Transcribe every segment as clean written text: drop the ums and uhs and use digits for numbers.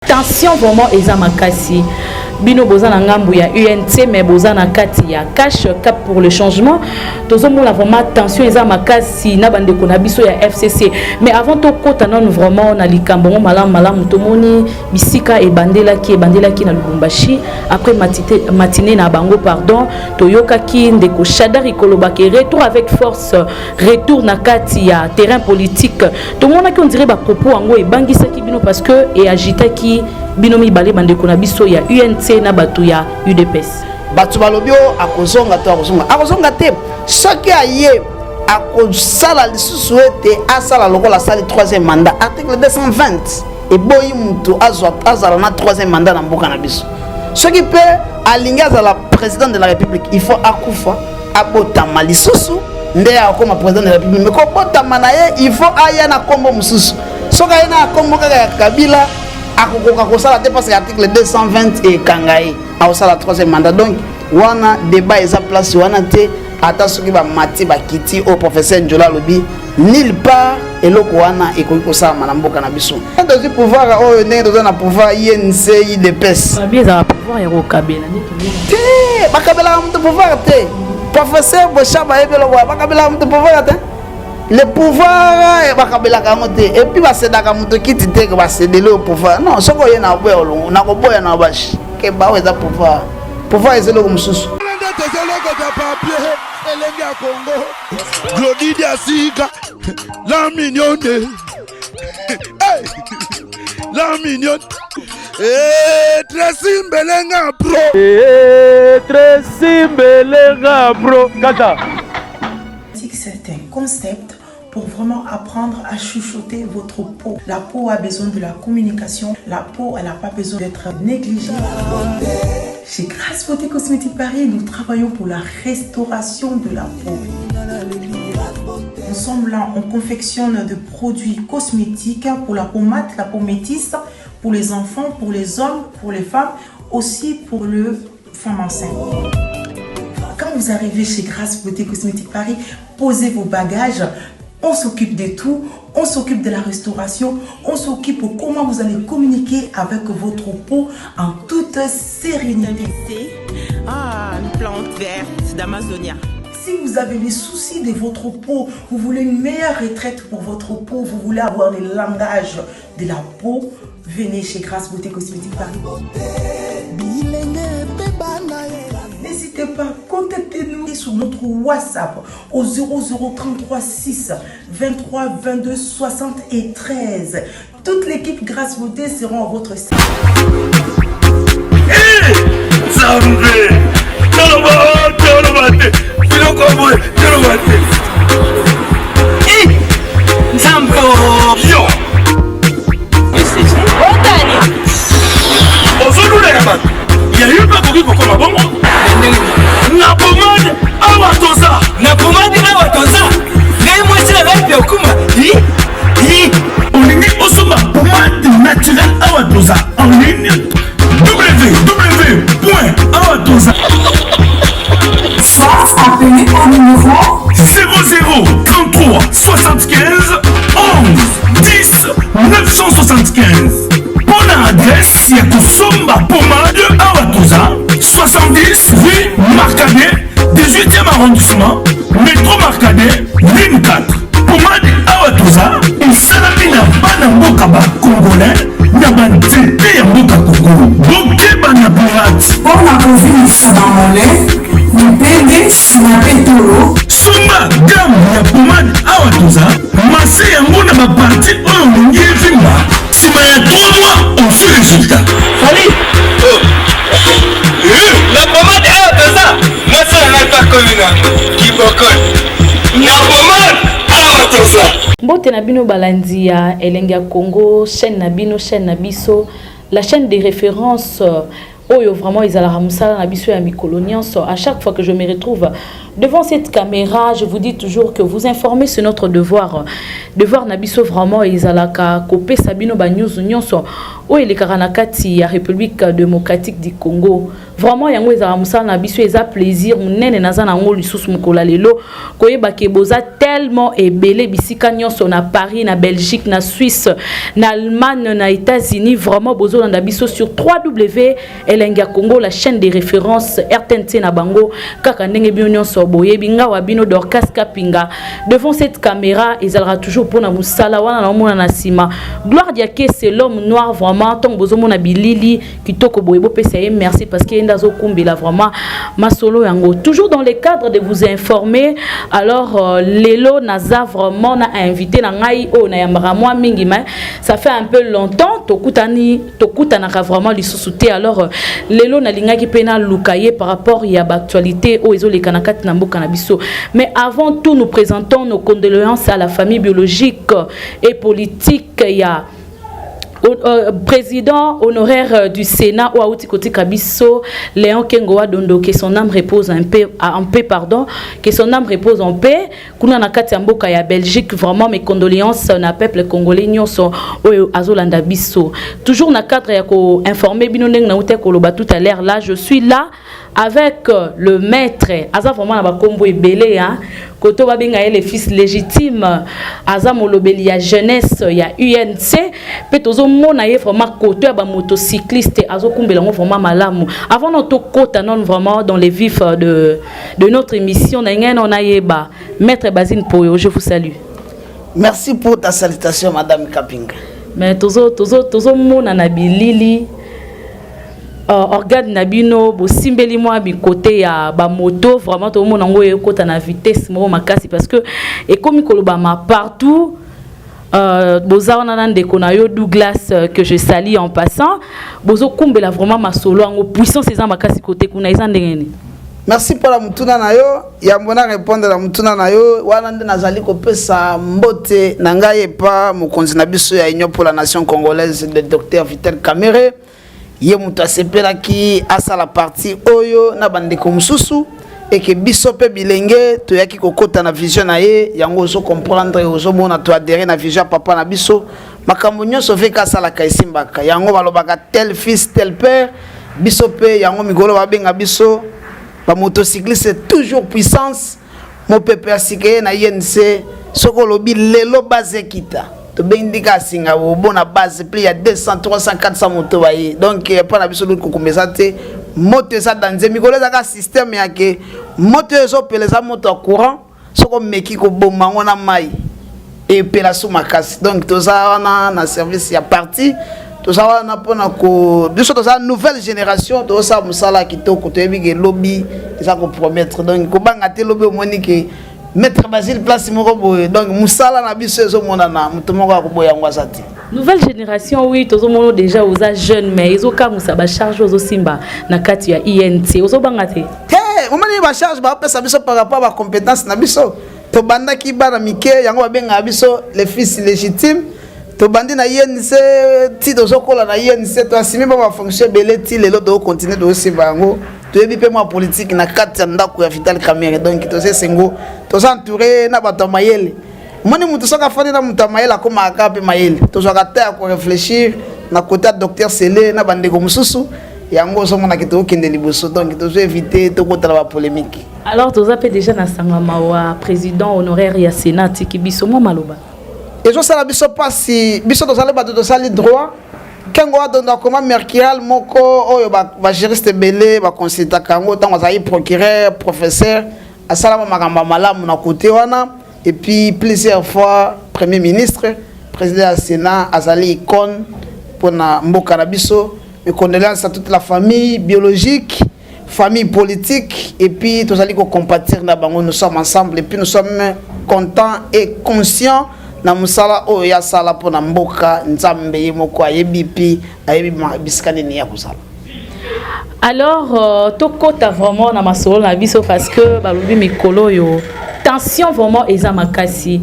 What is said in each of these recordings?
Tension vraiment eza makasi. Bino boza na ngambu ya UNT mais boza na kati ya cash cap pour le changement. Tozo mona vraiment tension eza makasi na bande ko na biso ya FCC. Mais avant to kota non vraiment na likambo malamu tomoni bisika e bandela ki na Lubumbashi après matinée na bango pardon toyoka ki ndeko Shadari Kolobake retour avec force retour na kati ya terrain politique. To mona ki on dirait ba propos ango e bangisa ki bino parce que e agita ki binomi balé bandeko na biso ya UNT na batu ya UDPS. Batu balobio akozonga te soki aye akozala lisusu ete asala lokola sali 3e mandat article 220 et boyi mutu azala na 3e mandat na mboka na biso. Soki pe alingi azala président de la République il faut akufa abotama lisusu nde akoma président de la République mais ko botama na ye il faut aya na kombo mususu soki aya na kombo kaka ya Kabila akokoka kosala te parce que article 220 et kangaye aosala 3e mandat donc wana débat eza place wana te ata soki ba mati ba kiti au professeur Njola lobi nulle part eloko wana ekoki kosala na mboka na biso ndozi pouvoir oyo ndenge toza na pouvoir INC UDPS babieza pouvoir ya Kabila te bakabela mutu pouvoir te professeur Boshaba ebelo bakabela mutu pouvoir te le pouvoir bakabela kangote et puis basedaka mutu kiti te que basedele au pouvoir non soko ye na boyo na ko boya na bashi ke ba weza pouvoir ezelo kumsusu Elenga Congo Glody Diasika la mignonne hey la mignonne Tracy Mbelenga pro Tracy Mbelenga pro Kata. C'est un concept pour vraiment apprendre à chuchoter votre peau. La peau a besoin de la communication. La peau, elle n'a pas besoin d'être négligée. Chez Grasse Beauté Cosmétique Paris, nous travaillons pour la restauration de la peau. Nous sommes là, on confectionne des produits cosmétiques pour la peau mate, la peau métisse, pour les enfants, pour les hommes, pour les femmes, aussi pour les femmes enceintes. Quand vous arrivez chez Grasse Beauté Cosmétique Paris, posez vos bagages. On s'occupe de tout, on s'occupe de la restauration, on s'occupe de comment vous allez communiquer avec votre peau en toute sérénité. Une plante verte d'Amazonia. Si vous avez des soucis de votre peau, vous voulez une meilleure retraite pour votre peau, vous voulez avoir le langage de la peau, venez chez Grasse Beauté Cosmétique Paris. N'hésitez pas, contactez-nous sur notre WhatsApp au 0033 6 23 22 73. Toute l'équipe Grasse Beauté sera à votre site. Il y a eu pas de comme bon. Na pomade awatoza. Na pomade awatoza. Les moitiés avec le kuma. On est osoma pomade naturelle awatoza. En ligne www.awatoza. Soit appelez au numéro 00 33 75 11 10 975. Bonne adresse, y'a Kosomba Pomade Awatoza, 70 rue Marcadet, 18e arrondissement, métro Marcadet, ligne 4. Pomade Awatoza, et Salamina Banambokaba Congolais, Nabantete Yamboka Congo, Bokeba Naburat. Pour la COVID Sabamole, nous payons Sinapetolo. Soma gamme ya pomade Awatoza, massé Yamona ma partie au Vimba. Si il y a 3 mois, on fait le résultat. Salut. La pommade est ça. Moi, ça n'a pas connu. Qui bocole. La pommade est ça. Mbote na bino balandi ya Elenga Congo, chaîne na bino, chaîne na biso, la chaîne de référence oyo vraiment ils allaient ramusala na biso ya mikoloniens. À chaque fois que je me retrouve devant cette caméra, je vous dis toujours que vous informer c'est notre devoir. Devoir na biso vraiment ils allaient couper Sabino ba news nyonso o ele karanakati ya République démocratique du Congo. Vraiment yango ils allaient ramusala na biso eza plaisir munene naza na ngoli susu mukola lelo koyeba ke boza tellement ebele bisika nyonso na Paris, na Belgique, na Suisse, na Allemagne, na États-Unis, vraiment bozo na biso sur www.elenga Congo, la chaîne de référence RTNT na bango kaka ndenge bino nyonso boye binga wa bino Dorcas Kapinga devant cette caméra ils allera toujours pour na musala wana na mona na sima gloire diake c'est l'homme noir vraiment tant bozo mona bilili kitoko boye bo pesa merci parce que ndazo kumbila vraiment masolo yango toujours dans le cadre de vous informer. Alors lelo naza vraiment na invité na ngai o na yambara moi mingi mais ça fait un peu longtemps tokutana vraiment lisusuté. Alors lelo na lingaki pena lukaye par rapport ya actualité o ezo le kanakati na mboka na biso. Mais avant tout nous présentons nos condoléances à la famille biologique et politique ya président honoraire du Sénat ou Aouti Koti Kabiso Léon Kengoa Dondo, que son âme repose en paix, pardon, que son âme repose en paix. Kuna na kati ya mboka ya Belgique, vraiment mes condoléances na peuple congolais nyonso o azolanda biso. Toujours na cadre ya ko informer bino ndeng na uté koloba tout à l'heure là, je suis là avec le maître aza vraiment na bakombo ebele hein. Koto babenga le fils légitime aza molobeli ya jeunesse ya UNC petozo mona ye vraiment koto ya ba motocycliste azokumbela ngo vraiment malamu avant notre kota non vraiment dans les vifs de notre émission na ngena na yeba maître Basine Poyo, je vous salue. Merci pour ta salutation madame Kapinga. Mais tozo mona na bilili organe nabino bo simbeli moi bi côté ya ba moto vraiment tout le monde ngo ekota na vitesse mo makasi parce que et comme koloba ma partout boza wana nande kona yo Douglas que je salue en passant bozo kumbela vraiment masolo ngo puissance eza makasi côté kuna eza ndengeni. Merci pour la mutuna na yo ya mbona répondre la mutuna na yo wana nde nazali kopesa mbote na ngai pa mokonzi na biso ya Union pour la nation congolaise de Dr Vital Kamerhe. Ye muta sepela ki asa la partie oyo na bandeko mususu et que biso pe bilenge to yaki kokota na vision na ye yango zo comprendre ozo mona to adhérer na vision papa na biso makambo nyonso veka sala kaisimbaka yango balobaka tel fils tel père biso pe yango migolo babenga biso ba motocycliste c'est toujours puissance mo pepe asike na INC soko lobi lelo base kita to bindika singa bona base plus ya 200 300 400 moto baye donc pas na biso ko komeza te moto ça dans mikolo za système yake moto ezo peleza moto courant soko meki ko bomba ngona mai et pela sous makasi donc to ça na service ya parti to ça wana pona ko biso to ça nouvelle génération to ça musala kitoko to ebige lobby ça ko promettre donc ko banga te lobby monike Maître Basile place moko boye donc musala na biso ezo monana muto moko akoboya ngwasa te. Nouvelle génération oui tozo mono déjà aux jeunes mais ezo ka musa ba charge ozo simba na kati ya INT ozo banga te. Omani ba charge ba pesa biso par rapport à compétence na biso to banda ki bana mike yango babenga biso les fils légitimes to bandi na INC ti tozo kola na INC to asimi ba fonction belé ti lelo do continuer do simba ngo. Tu es bien moi politique na kati ndako ya Vital Kamerhe donc to se sengo to s'entourer na bato mayele moni mutu soka fani na mutu mayele akoma akape mayele to soka ta ko réfléchir na côté docteur Sele na bandeko mususu yango so mona kito kende liboso donc to éviter to kota la polémique. Alors to zape déjà na sangama wa président honoraire ya Sénat ki biso mo maloba et je sala biso pasi biso to sala bato to sali droit Kengo donda comment mercurial moko oyo ba juriste belé ba consulta kango tango zayi procureur professeur asala makamba malamu na côté wana et puis plusieurs fois premier ministre président du Sénat azali icône pour na mboka na biso mes condoléances à toute la famille biologique famille politique et puis tous allons compatir na bango nous sommes ensemble et puis nous sommes contents et conscients na musala o ya sala pona mboka nzambe yemoko ayebi ayebi biskani ni ya kusala. Alors tokota vraiment na masolo na biso parce que balobi mikolo yo tension vraiment eza makasi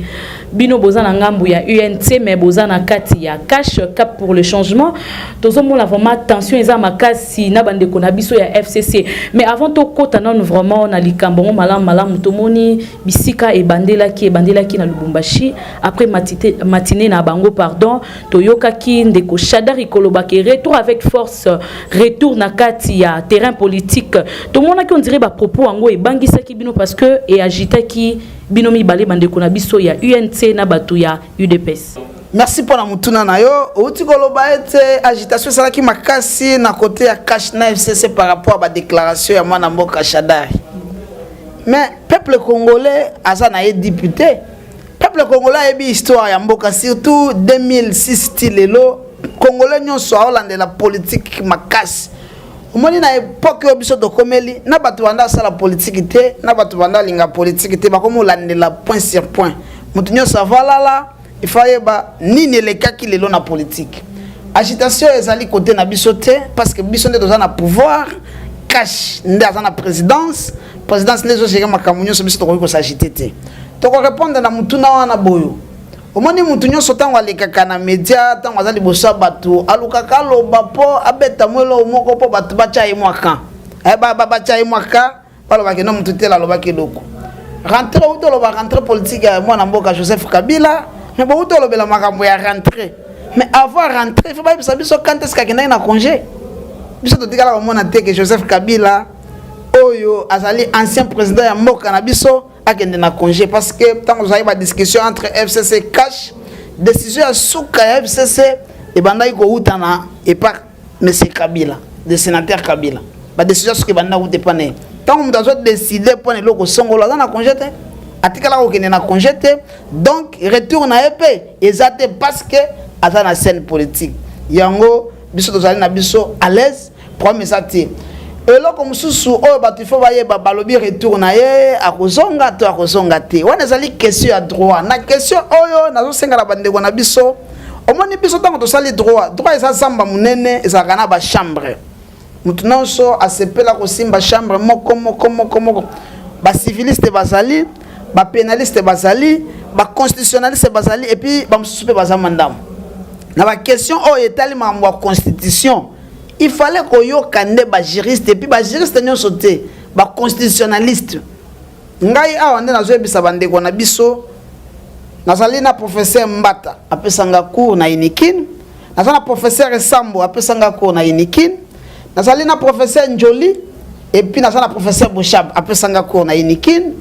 bino boza na ngambu ya UNT mais boza na kati ya cash cap pour le changement tozomona vraiment tension eza makasi na bandeko na biso ya FCC mais avant to kota non vraiment na likambo malamu tomoni bisika ebandelaki na Lubumbashi après matinée na bango pardon toyokaki ndeko Shadari Kolobaki retour avec force retour na kati ya terrain politique tomona ki on dirait ba propos ango ebangisaki bino parce que et agitaki bino mibale bandeko na biso ya UNT na batu ya UDPS. Merci pour la mutuna na yo. Outi koloba ete agitation salaki makasi na côté ya cash na FCC par rapport à la déclaration ya mwana mboka Shadari. Mais peuple congolais asa na député. Peuple congolais a une histoire ya mboka surtout 2006 stilelo congolais nyonso aolande la politique makasi. Omoni na époque obiso to komeli na batu banda sala politique te na batu banda linga politique te bakomo lande la point sur point. Mutu nyonso avalala il fallait ba nini le kaki lelo na politique. Agitation ezali côté na biso te parce que biso nde toza na pouvoir cash nde aza na présidence nde zo gérer makambo nyonso biso tokoki ko s'agiter te. Toko répondre na mutu na wana boyo. Omoni mutu nyonso tango alekaka na média tango azali bosa batu alukaka loba po abeta mwelo moko po batu bacha ye mwaka. Bacha ye mwaka baloba ke no mutu te la loba ke loko. Rentrer ou to loba rentrer politique ya mwana mboka Joseph Kabila. Mais bon, tout le monde a rentré. Mais avant de rentrer, il faut pas que quand est-ce qu'il y a un congé. Il faut que Joseph Kabila, Azali, ancien président de Mboka Nabiso, a un congé. Parce que tant que vous avez une discussion entre FCC Cash, décision à Souka FCC, et Bandaï Goutana, et par M. Kabila, le sénateur Kabila. La décision à Banda ou dépanner. Tant que vous avez décidé pour les locaux Songola, dans un congé. Atikala okene na congété donc retour na épée ezate parce que ata na scène politique yango biso tozali na biso à l'aise premier sati eloko mususu oyo batu fo baye balobi retour na ye akozonga to akozonga te wana ezali question ya droit na question oyo nazo senga na bandeko na biso omoni biso tango tosali droit eza samba munene ezalaka na ba chambre mutu nyonso asepela kosimba chambre moko ba civiliste bazali ba pénaliste bazali ba constitutionnaliste bazali et puis ba mususu pe bazamandam na ba question o etali mambo ya constitution il fallait koyoka nde ba juriste et puis ba juriste nyonso te ba constitutionnaliste ngai awa nde nazoyebisa bandeko na biso nazali na professeur Mbata apesanga cours na Inikin nazali na professeur Sambo apesanga cours na Inikin nazali na professeur Njoli et puis nazali na professeur Bouchab apesanga cours na Inikin.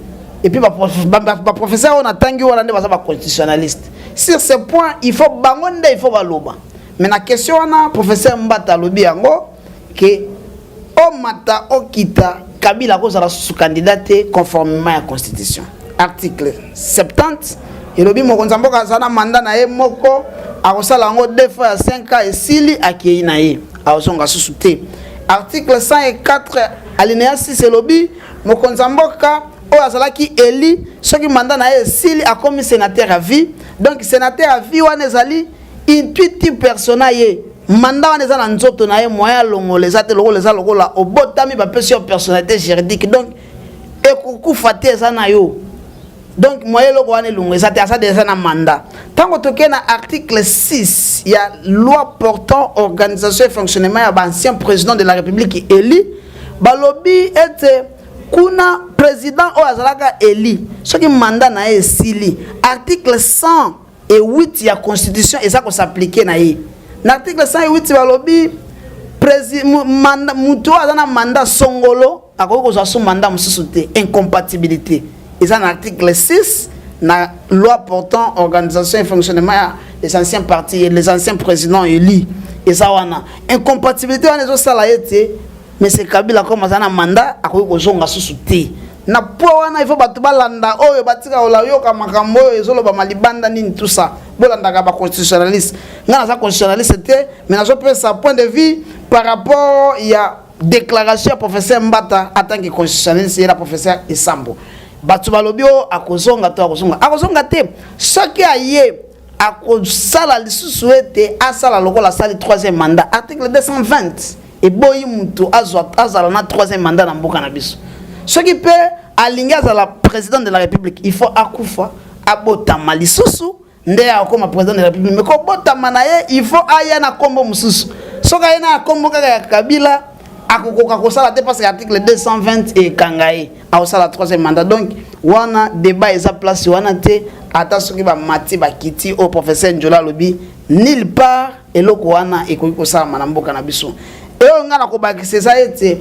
Et puis, le professeur, on a tangué ou on a constitutionnaliste. Sur ce point, il faut bangonde, il faut baloba. Mais la question, on a professeur Mbata lobi yango que o mata o kita Kabila ko sera sous candidaté conformément à la constitution. Article 70 et lobi mo konzambo ka sana mandat na ye moko akosala yango 2 fois à 5 ans et sili akei na ye akosonga sous te. Article 104 alinéa 6 et lobi mo konzambo ka o azalaki eli soki mandat na ye sili a commis sénateur à vie donc sénateur à vie wana ezali intuitive personnel mandat wana eza na nzoto na ye moya longola eza te lokola eza lokola obotami bapesi yo personnalité juridique donc ekokufa te eza na yo donc moya eloko wana elongo eza te asa déjà na mandat ntango tokei na article 6 ya loi portant organisation et fonctionnement ya baancien président de la république élu balobi ete kuna président o azalaka eli soki mandat na ye esili article 108 ya constitution eza ko s'appliquer na ye na article 108 balobi président mutu azana mandat songolo akoki kozwa so mandat mosusu te incompatibilité eza na article 6 na loi portant organisation et fonctionnement des anciens partis et les anciens présidents élus eza wana incompatibilité wana ezosala ye te mais c'est Kabila comme azana mandat akoki kozonga susu te na po wana il faut batu balanda oyo batika olayoka makambo oyo ezoloba malibanda nini tout ça bolandaka ba constitutionnaliste ngana za constitutionnaliste te mais nazo pesa point de vue par rapport ya déclaration ya professeur Mbata en tant que constitutionnaliste et la professeur Isambo batu balobio akozonga to akozonga te soki aye akosala lisusu ete asala lokola sali 3e mandat article 220 et boyi mutu azala na 3e mandat na mboka na biso. Ce qui peut aligner à la présidente de la République, il faut akufa abotama lisusu nde akoma président de la République mais ko botama na ye il faut aya na kombo mususu soka ye na kombo kaka ya Kabila akokoka kosala te parce que article 220 et kangaye aosala 3e mandat donc wana débat eza place wana te ata soki ba mati ba kiti au professeur Njola lobi nulle part eloko wana ekoki kosala na mboka na biso e ngana ko bakise sa ete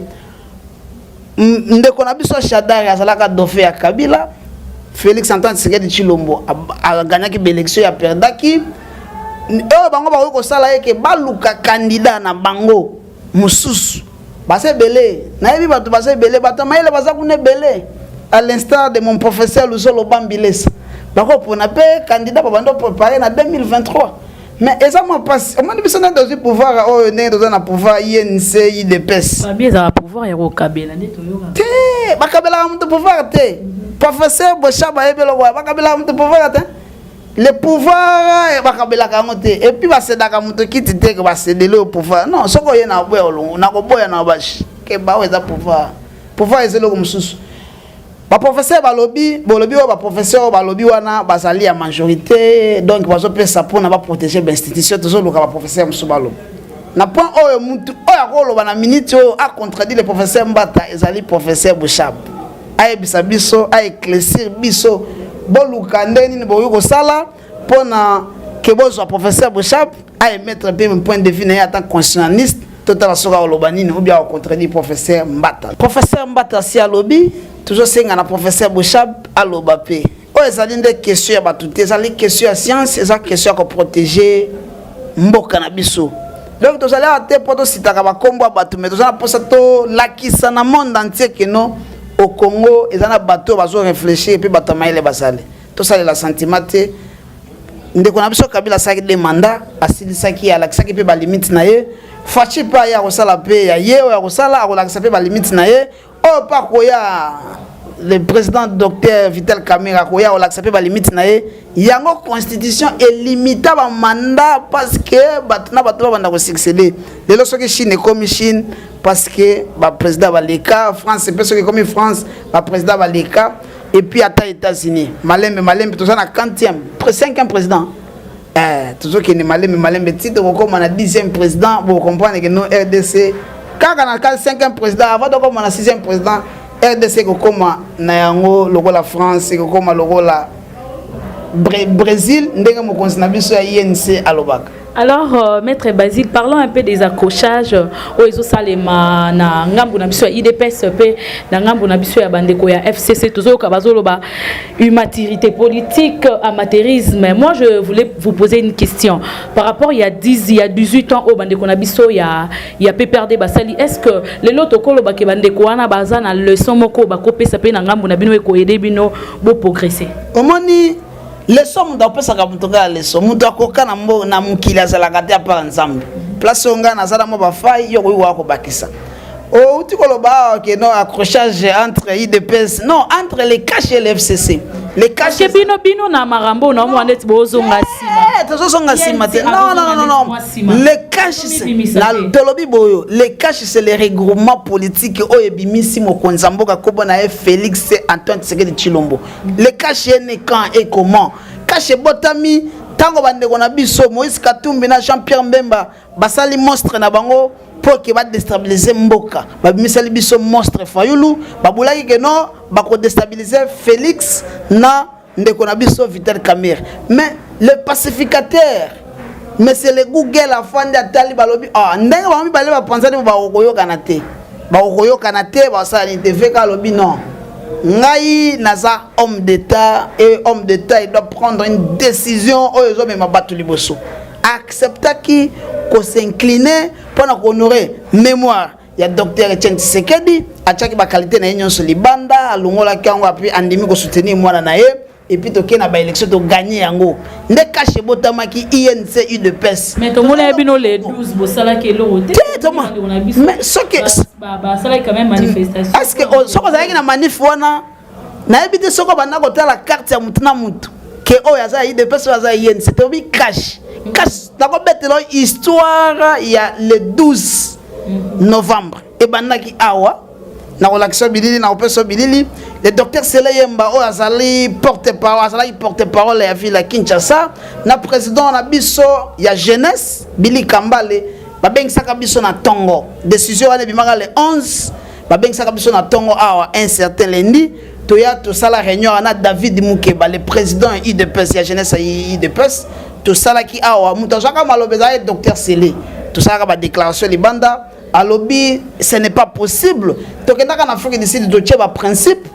ndeko na biso Shadari azalaka dauphin ya Kabila Félix Antoine Tshisekedi Tshilombo a gagné ki élection ya perdaki bango ba ko sala yeke baluka candidat na bango mususu base belé na yebi batu base belé batu maile baza kune belé à l'instar de mon professeur Luzolo Bambilesa bako pona pe candidat ba bando préparé na 2023 mais exactement passe on m'a dit que ça dans le pouvoir oh né dans un pouvoir INC IDPS pas bien ça pouvoir ya Kabila neto yoka te ba Kabila am pouvoir te professeur Boshaba ebelo ba Kabila am pouvoir te le pouvoir ba Kabila ka ngote et puis ba sedaka muto kiti te que ba céder au pouvoir non soko ye na boya olongo na ko boya na bashi ke ba weza pouvoir ezelo ko mususu ba professeur balobi ba professeur balobi wana bazali ya majorité donc bazo pesa pona ba protéger l'institution toujours le ba professeur musubalo na point oyo mutu oyo akoloba na minute oyo a contredire le professeur Mbata ezali professeur Bouchab ay bisabiso ay éclaircir biso boluka ndeni ni boyo ko sala pona ke bozo professeur Bouchab ay mettre un point de vue na tant constitutionnaliste total soka olobanini ou bien au contredire professeur Mbata si alobi toujours senga na professeur Bouchab aloba pe o ezali nde question ya batute ezali question ya science ezali question ya ko protéger mboka na biso donc tozali ate poto sitaka bakombo batu mais tozala posa to lakisa na monde entier que non au Congo ezana bato bazo réfléchir puis bato maile basale to sala la sentiment te ndeko na biso Kabila saki de mandat asilisaki alakisaki pe ba limite na ye fachi pa ya kosala pe ya ye ya kosala akolakisa pe ba limite na ye o pa koya le président docteur Vital Kamerhe koya olakisa pe ba limite na ye yango constitution elimita ba mandat parce que batuna bato banda ko succéder lelo soki Chine comme Chine parce que ba président ba leka France peut soki comme France ba président ba leka et puis à États-Unis malembe tout ça na 5e président toujours que malembe titre comme on a 10e président pour comprendre que nous RDC quand on a 5e président avant de comme on a 6e président RDC comme na yango logo la France comme logo la Brésil ndenge mo konsina biso ya INC alobaka. Alors, Maître Basile, parlons un peu des accrochages au Salema na ngambu na biso IDPS pe na ngambu na biso ya bandeko ya FCC toujours kabazolo ba immaturité politique, amateurisme. Moi je voulais vous poser une question par rapport il y a 18 ans au bandeko na biso ya PPRD basali est-ce que les loto kolo ba ke bandeko wana baza na leçon moko ba kopesa pe na ngambu na bino e ko aider bino bo progresser. Omoni les sommes d'opesaka mutoka les sommes mutoka na mbo na mukili azalaka te pa nzambe place onga na zala mo ba fai yo ko ko bakisa o utikolo ba que non accrochage entre IDPS non entre les caches et le FCC les caches bino na marambo na mo net bozonga sima tozonga sima te non les caches la tolobi boyo les caches c'est les regroupements politiques o ebimisi mo konzamboka ko bona Félix Antoine Tshisekedi Tshilombo les caches ne quand et comment cache botami tango bandeko na biso Moïse Katumbi na Jean-Pierre Mbemba basali monstre na bango pour que va déstabiliser mboka ba misali biso monstre fayulu babulaki que non ba ko déstabiliser Félix na ndeko na biso Vital Kamerhe mais le pacificateur mais c'est le Google afandi atali balobi ndenge ba mi bale ba pensani ba koyoka na te ba sa ni TV ka lobi non ngai naza homme d'état et homme d'état il doit prendre une décision aux hommes ma battu liboso accepta qui qu'on s'incliner pour honorer mémoire il y a docteur Etienne Tshisekedi a chaki ba qualité na union solibanda alongola kango puis andimi ko soutenir moi na ye et puis toke na ba élection to gagner yango nde cache botamaki INC UDPS mais to mona bino les 12 bosala ke lo mais ce que ba sala quand même manifestation est-ce que soko za na manif wana na ebite soko banda ko tala carte ya mutuna mutu ke o ya za IDPS ya za INC to bi cache na ko betelo histoire ya le 12 novembre e banda ki awa na relaxation bilili na opeso bilili le docteur Sele Yemba o azali porte-parole ya ville ya Kinshasa na président na biso ya jeunesse Billy Kambale babengisaka biso na tongo décision wana bimaka le 11 babengisaka biso na tongo awa un certain lundi toya tosala réunion na David Mukeba le président IDPS ya jeunesse ya IDPS tosalaki awa mutu azwaka maloba ezali docteur Sele tosalaka ba déclaration libanda alobi ce n'est pas possible tokendaka na Afrique du Sud dotie ba principe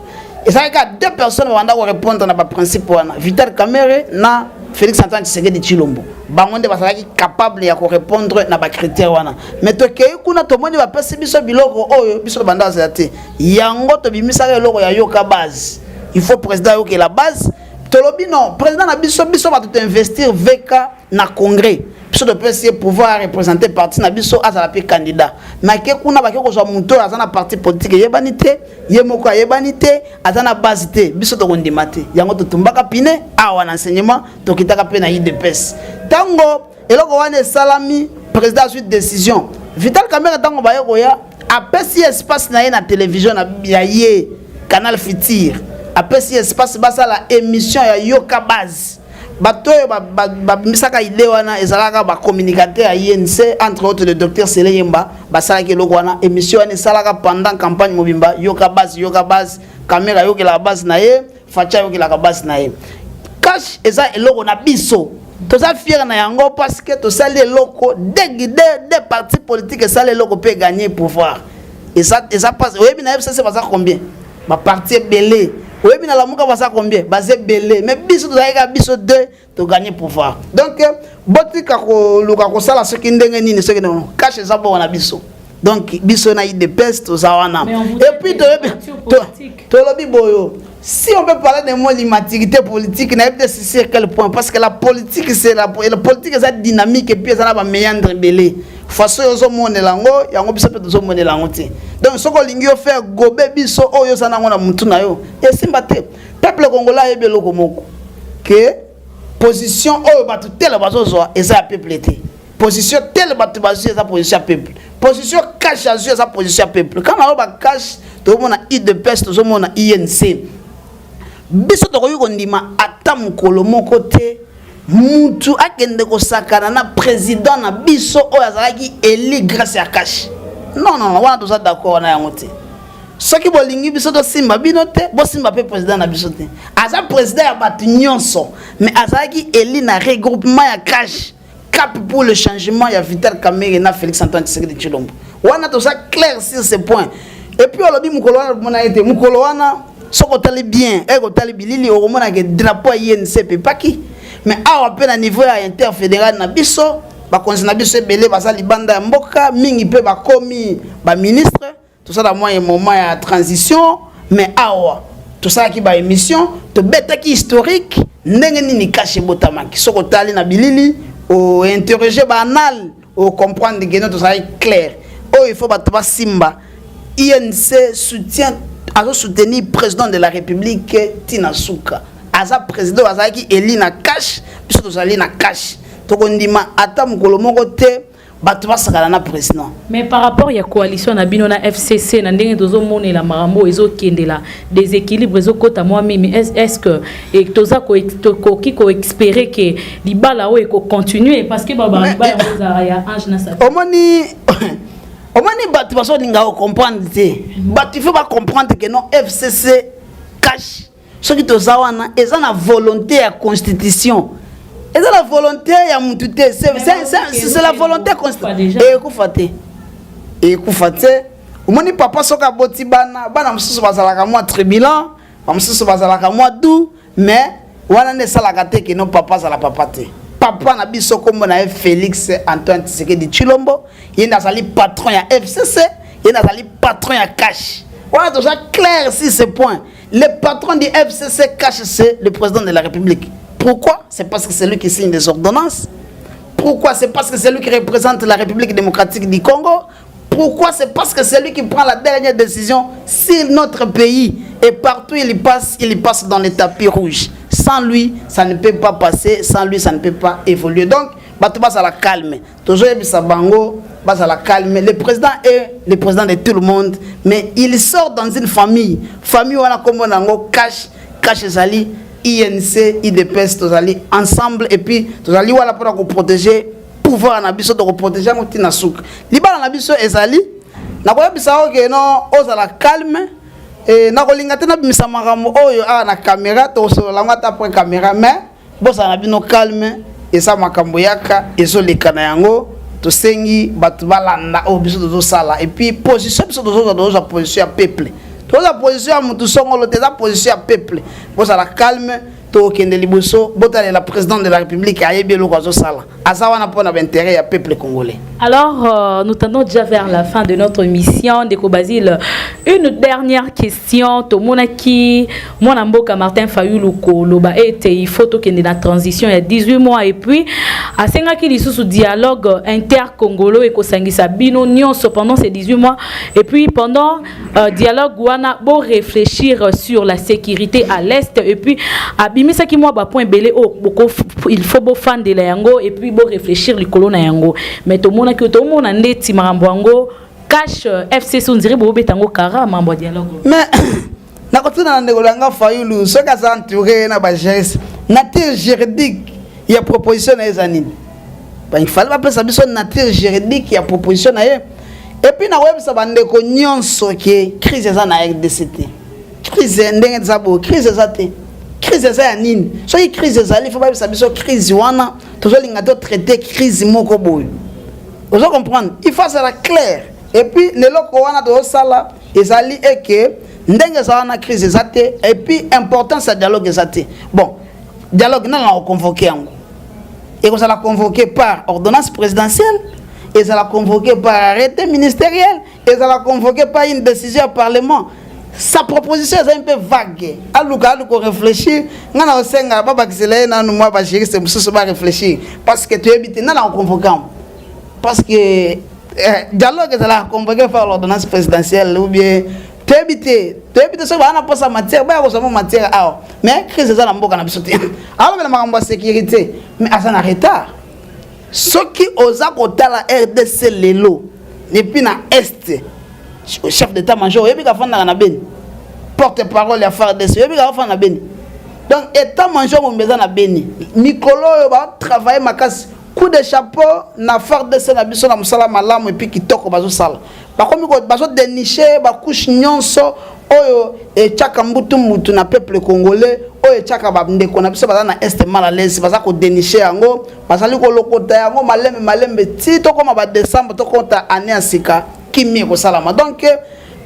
et ça que deux personnes vont répondre na ba principe wana Vital Kamerhe na Félix Antoine Tshisekedi Tshilombo bango nde basalaki capable ya ko répondre na ba critères wana mais tokei kuna tomoni ba pesi biso biloko oyo biso banda zate yango to bimisaka eloko ya yoka base il faut président yoka la base tolobi non président na biso ba tout investir veka na congrès biso de pesi pouvoir représenter parti na biso azala pe candidat mais ke kuna ba ke ko so muto azana parti politique yebanité yemoko yebanité azana base te biso to kondima te yango to tumbaka pine awa na enseignement to kitaka pe na IDPS tango eloko wana salami président suite décision Vital Kamerhe tango ba yeko ya apesi espace na ye na télévision na ya ye Canal Futur apesi espace basa la émission ya yoka base batoyo misaka idée wana ezalaka ba communicateur à INC entre autres le docteur Sele Yemba basalaki eloko wana émission wana esalaka pendant campagne mobimba yoka base caméra yoka la base na ye facha yoka la base na ye cash eza eloko na biso toza fier na yango parce que to sali eloko des partis politiques sali eloko peut gagner pouvoir et ça passe oui mais na FCC va ça combien ba parti belé oui, mais la mouka va ça combien? Basé belé. Mais biso tu as biso 2 to gagner pouvoir. Donc boti kako luka sala ce qui ndenge nini ce qui non. Cache ça bon na biso. Donc biso na IDPS to zawana. Et puis to lobi boyo. Si on peut parler de moi l'immaturité politique, n'a pas sur quel point parce que la politique c'est la politique est dynamique et puis ça va méandre belé. Façon yo zo monelango yango biso pe zo monelango te. Donc soko lingi yo faire gobe biso oyo sana ngona mutu na yo. Et simba te peuple congolais yebe loko moko que position oyo batu tel bazo zo eza peuple te. Position tel batu bazo eza position peuple. Position cash azu eza position peuple. Quand on ba cash to mona IDPS to zo mona INC. Biso to ko ndima ata mukolo moko te. Mutu akende ko sakana na président na biso oyo azalaki élu grâce à cash. Non wana toza d'accord na yango te. Soki bolingi biso to simba bino te, bo simba pe président na biso te. Aza président ya batu nyonso, mais azalaki élu na regroupement ya cash. Cap pour le changement ya Vital Kamerhe na Félix Antoine Tshisekedi Tshilombo. Wana toza clair sur ce point. Et puis olobi mukolo wana mona ete mukolo wana soko tali bien, eko tali bilili o mona ke drapeau INC pe paki. Mais awa pe na niveau ya interfédéral na biso ba konzi na biso ebele baza libanda ya mboka mingi pe ba komi ba ministre tout ça dans moment ya transition mais awa tout ça qui ba émission to betaki historique ndenge nini caché botamaki soko tali na bilili o interroger banal o comprendre que tout ça est clair oh il faut ba simba INC soutient à soutenir président de la République Tina Souka aza président azaki elina cash biso tozali na cash tokondima ata mukolo moko te bato basakala na président. Mais par rapport ya coalition na bino na FCC na ndenge tozo monela marambo ezokendela déséquilibre ezokota moi mimi est-ce que et toza ko espérer que libala o eko continuer parce que baba libala ya ange na sa omoni bato baso linga comprendre te bato il faut pas comprendre que non FCC cash ce qui toza wana eza na volonté ya constitution. Et c'est la volonté ya mutute c'est la volonté constitutionnelle et kufate omoni papa soka boti bana mususu bazalaka moi tribulent mususu bazalaka moi doux mais wana ne salaka te que non papa zala papa te papa na biso kombo na Félix Antoine Tshisekedi Tshilombo yenda sali patron ya FCC yenda sali patron ya cash wana déjà clair sur ce point le patron du FCC cash c'est le président de la République. Pourquoi? C'est parce que c'est lui qui signe des ordonnances. Pourquoi? C'est parce que c'est lui qui représente la République démocratique du Congo. Pourquoi? C'est parce que c'est lui qui prend la dernière décision sur notre pays. Et partout il passe dans les tapis rouges. Sans lui, ça ne peut pas passer. Sans lui, ça ne peut pas évoluer. Donc, Batouba, ça la calme. Toujours, il bango. base à la calme. Le président est le président de tout le monde, mais il sort dans une famille. Famille où on a comme on a cash ezali INC, IDPS, tozali ensemble et puis tozali wala pour protéger pouvoir na biso de protéger ngoti na souka. Libala na biso ezali na ko yebisa o ke no ozala calme et na ko linga tena bimisa makambo oyo na caméra to so la ngata après caméra mais bosa na bino calme et ça makambo yaka ezo lekana yango to sengi batu balanda o biso do sala et puis position biso do position ya peuple. La position à Moutoussongo, la position à peuple. Vous la calme, to kende liboso, botale la présidente de la République a yébé le roseau sala. Azawa n'a pas d'intérêt à peuple congolais. Alors, nous tendons déjà vers la fin de notre émission. Deko Basile, une dernière question. To monaki, mon amboka Martin Fayulu Loba était il faut que la transition il y a 18 mois et puis à Sengaki li sous dialogue inter-congolo et Kosangisa bino nyonso pendant ces 18 mois et puis pendant dialogue wana bo réfléchir sur la sécurité à l'est et puis abimisa ki moi ba point belé il faut bo fan de la yango et puis bo réfléchir le colonna yango mais to mona que to mona ndeti marambo yango cash FCC on dirait bo betango kara mambo dialogue mais na kotuna ndeko langa Fayulu ce ka za entouré na ba nature juridique il y a proposition na ezanine il fallait pas penser biso nature juridique il y a proposition na et puis na websa bandeko nyonso ke crise za na RDCT crise ndenge za bo crise za te crise za ya nini so yi crise za il faut pas biso crise wana tozolinga to traiter crise moko boy vous comprendre il faut ça clair et puis le loko wana to sala ezali et que ndenge za wana crise za te et puis importance ya dialogue za te bon dialogue na convoqué yango et qu'on l'a convoqué par ordonnance présidentielle et ça l'a convoqué par arrêté ministériel et ça l'a convoqué par une décision au Parlement. Sa proposition est un peu vague. Alors qu'on réfléchit, on a aussi un peu de réfléchir parce que tu es habité dans la convocation. Parce que dialogue ça l'a convoqué par l'ordonnance présidentielle ou bien tu es habité sur la matière, mais crise ça l'amboka na biso. Alors mais la sécurité, mais à ça en retard. Ce qui osa kota la RDC lelo et puis na est chef d'état-major et puis ka fanda na ben porte-parole ya FARDC et puis ka fanda na ben donc état-major on besoin na beni mikolo ba travailler makas coup de chapeau na FARDC na biso na musala malamu et puis kitoko bazo sala ba komi ko bazo dénicher ba couche nyonso oyo e chaka mbutu mutu na peuple congolais oyo chaka ba ndeko na biso baza na est mal à l'aise baza ko dénicher yango basali ko lokota yango malembe ti to koma ba décembre to konta année asika kimi ko salama donc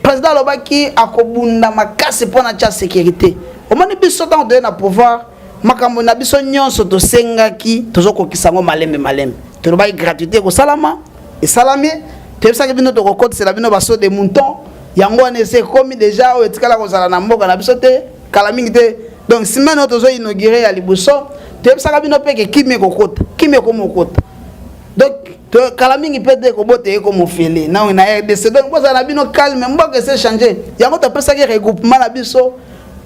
président lobaki akobunda makasi pona cha sécurité o moni biso tant de na pouvoir makambo na biso nyonso to sengaki tozoko kisango malembe to lobai gratuité ko salama et salami te bisa ke bino to ko kote c'est la bino baso de mouton yango ne c'est comme déjà o etikala ko sala na mboka na biso te kala mingi te donc si maintenant tozo inaugurer ya liboso te bisa ka bino peke kimi ko mokota donc to kala mingi pete ko bote ko mofele na na RDC donc boza na bino calme mboka c'est changer yango to pesa ke regroupement na biso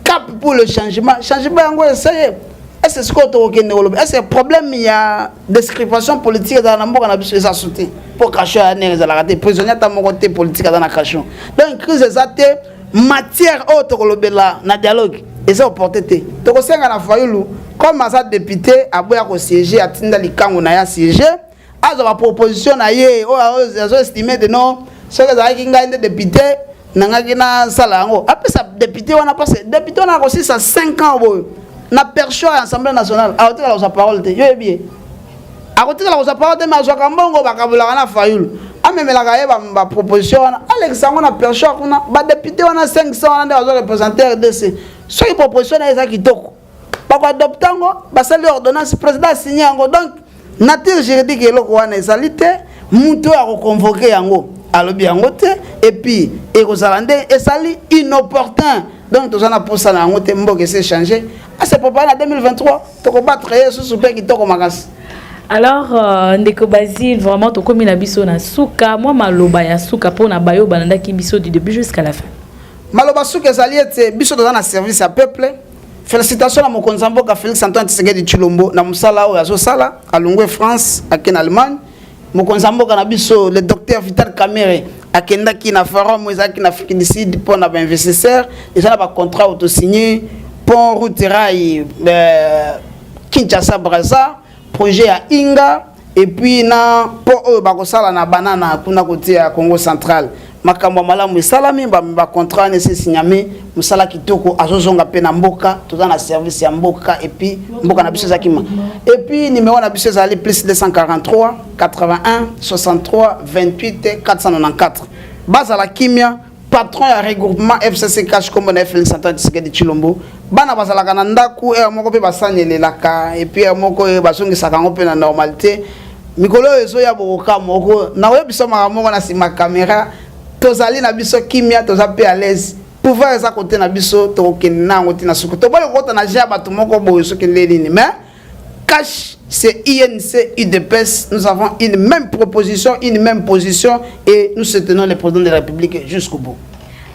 cap pour le changement yango essayer est-ce que to okende ko est-ce problème il y a description politique dans la mboka na biso ça sauter pour cacher à nez la raté prisonnier ta mon côté politique dans la cachon donc crise ezate matière autre ko lobela na dialogue et ça opportunité to ko senga na Fayulu comme ça député aboya ko siéger atinda likango na ya siéger azo ba proposition na ye o azo estimer de non ce que ça kinga inde député nangaki na sala yango après ça député on a passé député on a aussi ça 5 ans na percho à l'Assemblée nationale a ôté la parole te yo bien a ôté la parole te mais zo kambongo bakabula na Fayulu a même la gaye ba proposition Alexandre na percho kuna ba député on a 500 on a représenter RDC ce qui proposition na ezaki toko ba ko adoptango ba sali ordonnance président signé yango donc nature juridique eloko wana ezalité muto a reconvoquer yango alobi yango te et puis e kozalande esali inopportun donc tous ana pour ça na yango te mboke s'est changé à ce propos en 2023 to ko battre sous pe ki to ko makas. Alors ndeko Basile vraiment to komi na biso na suka moi maloba ya suka pona bayo bananda ki biso du début jusqu'à la fin maloba suka ezali ete biso dans un service à peuple. Félicitations à mon konzamboka Félix Antoine Tshisekedi Tshilombo na musala oyo azo sala alungwe France à en Allemagne mokonzamboka na biso le docteur Vital Kamere akendaki na forum ezaki na Afrique du Sud pour na investisseur déjà na ba contrat auto signé pont route rail Kinshasa Brazza projet à Inga et puis na pont bakosala na banana kuna côté ya Congo central makambo malamu esalami ba contrat ne se signame musala kitoko azozonga pe na mboka toza na service ya mboka et puis mboka na biso zakima et puis numéro na biso zali plus 243 81 63 28 494 base à la kimia patron ya regroupement FCC cash comme na FL Centre de Chilombo bana bazalaka na ndaku e moko pe basanelelaka et puis moko basongisaka ngo pe na normalité mikolo ezo ya boka moko na webiso moko na sima caméra tozali na biso kimia toza pe à l'aise pouvoir eza côté na biso to kenna ngoti na suko to bale kota na jaba to moko boyo so kenelini mais cash c'est INC UDPS nous avons une même proposition une même position et nous soutenons le président de la République jusqu'au bout.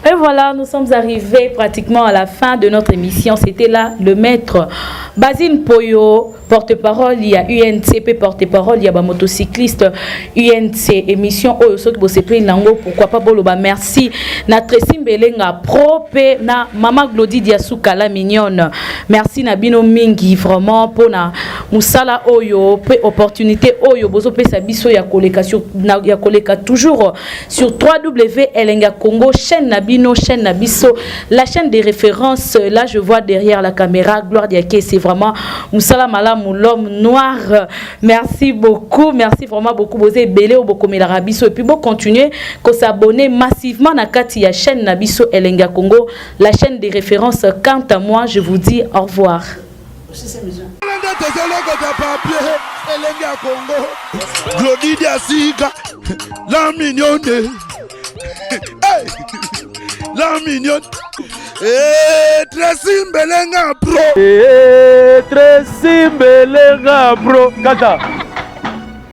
Et voilà, nous sommes arrivés pratiquement à la fin de notre émission. C'était là le maître Basile Poyo, porte-parole, il y a UNCP, porte-parole, il y a motocycliste UNC, émission pourquoi pas Boloba, merci. Na Tracy Mbelenga, propre, na Mama Glody Diasuka, la mignonne. Merci Nabino Mingi, vraiment, pour na Moussala Oyo, opportunité Oyo, bozo pe sabiso ya koleka toujours sur www.elenga Congo, chaîne Nabi. Nos chaînes Nabiso, la chaîne des références, là je vois derrière la caméra, Gloire Diaké, c'est vraiment Moussala Malam, l'homme noir. Merci beaucoup, merci vraiment beaucoup. Vous êtes belé ou beaucoup Rabiso. Et puis bon, continuez, qu'on s'abonne massivement à la chaîne Nabiso Elenga Congo, la chaîne des références. Quant à moi, je vous dis au revoir. La mignonne. Tracy Mbelenga Pro. Tracy Mbelenga Pro. Kata.